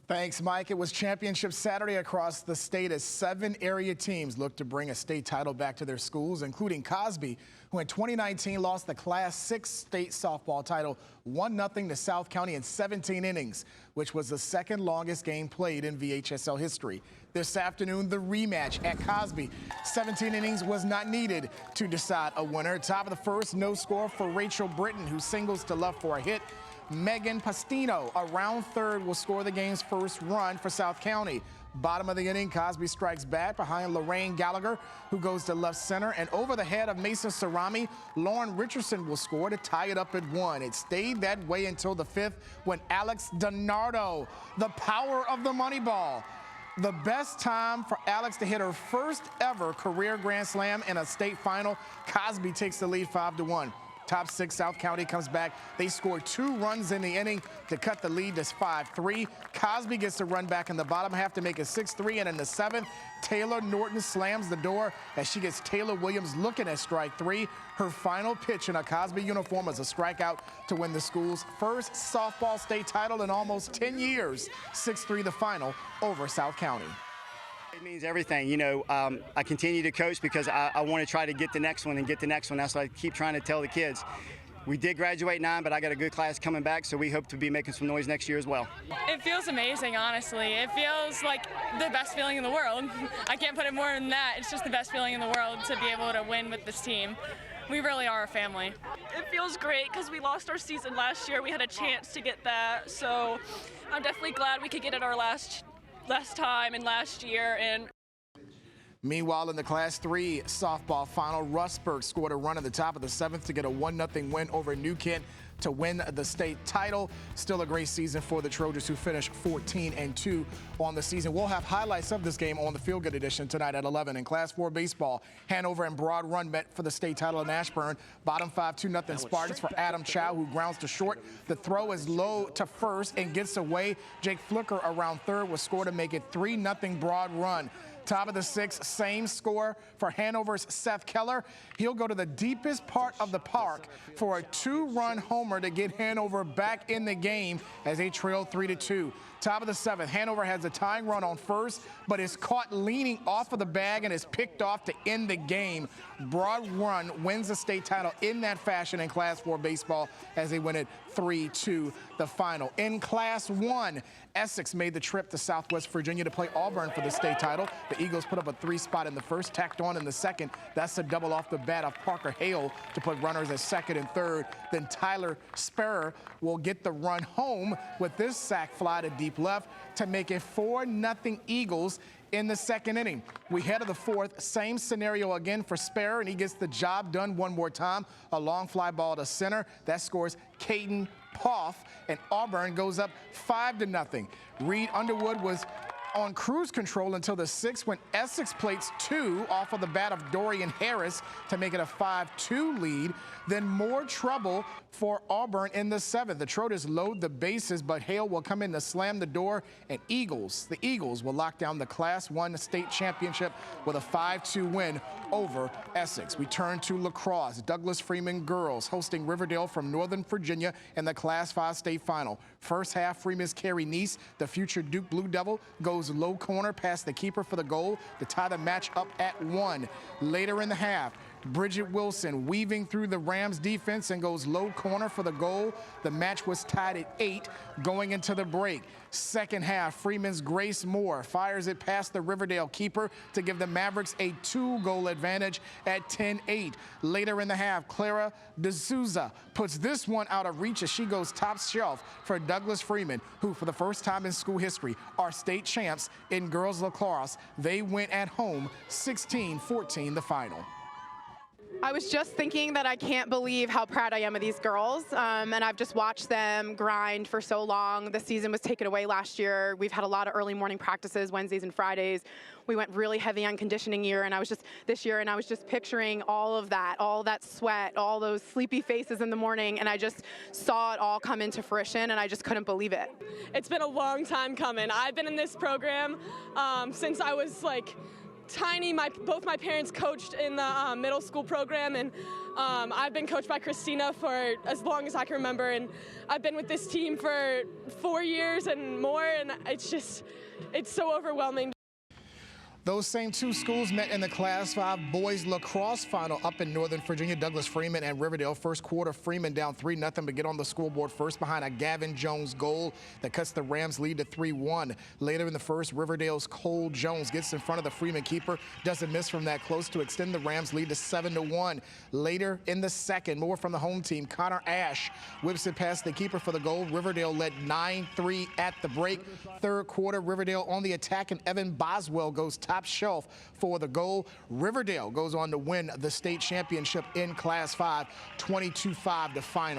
Thanks, Mike. It was Championship Saturday across the state as 7 area teams looked to bring a state title back to their schools, including COSBY, who in 2019 lost the Class 6 state softball title 1-0 to South County in 17 innings, which was the second longest game played in VHSL history. This afternoon, the rematch at COSBY. 17 innings was not needed to decide a winner. Top of the first, no score for Rachel Britton, who singles to left for a hit. Megan Pastino, around third, will score the game's first run for South County. Bottom of the inning, COSBY strikes back behind Lorraine Gallagher, who goes to left center. And over the head of Mason Sarami, Lauren Richardson will score to tie it up at 1. It stayed that way until the 5th when Alex DINARDO, the power of the money ball. The best time for Alex to hit her first ever career Grand Slam in a state final. COSBY takes the lead 5-1. Top 6, South County comes back. They score 2 runs in the inning to cut the lead to 5-3. COSBY gets to run back in the bottom half to make it 6-3, and in the 7th, Taylor Norton slams the door as she gets Taylor Williams looking at strike 3. Her final pitch in a COSBY uniform is a strikeout to win the school's first softball state title in almost 10 years. 6-3 the final over South County. It means everything. You know, I continue to coach because I want to try to get the next one and get the next one. That's what I keep trying to tell the kids. We did graduate 9, but I got a good class coming back, so we hope to be making some noise next year as well. It feels amazing, honestly. It feels like the best feeling in the world. I can't put it more than that. It's just the best feeling in the world to be able to win with this team. We really are a family. It feels great because we lost our season last year. We had a chance to get that, so I'm definitely glad we could get it our last time and last year. And meanwhile, in the Class 3 softball final, Rustburg scored a run at the top of the 7th to get a 1-0 win over New Kent to win the state title. Still a great season for the Trojans, who finished 14-2 on the season. We'll have highlights of this game on the Feel Good edition tonight at 11. In Class 4 baseball, Hanover and Broad Run met for the state title in Ashburn. Bottom 5, 2-0 Spartans for Adam Chow, who grounds to short. The throw is low to first and gets away. Jake Flicker around third will score to make it 3-0 Broad Run. Top of the 6th, same score for Hanover's Seth Keller. He'll go to the deepest part of the park for a 2-run homer to get Hanover back in the game as they trail 3-2. Top of the 7th, Hanover has a tying run on first, but is caught leaning off of the bag and is picked off to end the game. Broad Run wins the state title in that fashion in Class 4 baseball as they win it 3-2 the final. In Class 1, Essex made the trip to Southwest Virginia to play Auburn for the state title. The Eagles put up a 3 spot in the first, tacked on in the second. That's a double off the bat of Parker Hale to put runners at second and third. Then Tyler Sparrow will get the run home with this sac fly to deep left to make it 4-0 Eagles in the second inning. We head to the 4th, same scenario again for Sparrow, and he gets the job done one more time. A long fly ball to center. That scores Caden Poff, and Auburn goes up 5-0. Reed Underwood was on cruise control until the 6th when Essex plates 2 off of the bat of Dorian Harris to make it a 5-2 lead. Then more trouble for Auburn in the 7th. The Trojans load the bases, but Hale will come in to slam the door, and the Eagles will lock down the Class 1 state championship with a 5-2 win over Essex. We turn to lacrosse. Douglas Freeman girls hosting Riverdale from Northern Virginia in the Class 5 state final. First half, Freeman's Kerry Niece, the future Duke Blue Devil, goes low corner past the keeper for the goal to tie the match up at 1. Later in the half, Bridget Wilson weaving through the Rams defense and goes low corner for the goal. The match was tied at 8 going into the break. Second half, Freeman's Grace Moore fires it past the Riverdale keeper to give the Mavericks a 2-goal advantage at 10-8. Later in the half, Clara D'Souza puts this one out of reach as she goes top shelf for Douglas Freeman, who for the first time in school history are state champs in girls lacrosse. They went at home 16-14 the final. I was just thinking that I can't believe how proud I am of these girls, and I've just watched them grind for so long. The season was taken away last year. We've had a lot of early morning practices, Wednesdays and Fridays. We went really heavy on conditioning this year, and I was just picturing all that sweat, all those sleepy faces in the morning, and I just saw it all come into fruition, and I just couldn't believe it. it's been a long time coming. I've been in this program since I was like tiny. Both my parents coached in the middle school program, and I've been coached by Christina for as long as I can remember, and I've been with this team for 4 years and more, and it's so overwhelming. Those same two schools met in the Class 5 boys lacrosse final up in Northern Virginia. Douglas Freeman and Riverdale. First quarter, Freeman down 3-0 to get on the scoreboard first behind a Gavin Jones goal that cuts the Rams' lead to 3-1. Later in the first, Riverdale's Cole Jones gets in front of the Freeman keeper, doesn't miss from that close to extend the Rams' lead to 7-1. Later in the second, more from the home team. Connor Ash whips it past the keeper for the goal. Riverdale led 9-3 at the break. Third quarter, Riverdale on the attack, and Evan Boswell goes top shelf for the goal. Riverdale goes on to win the state championship in Class 5, 22-5 the final.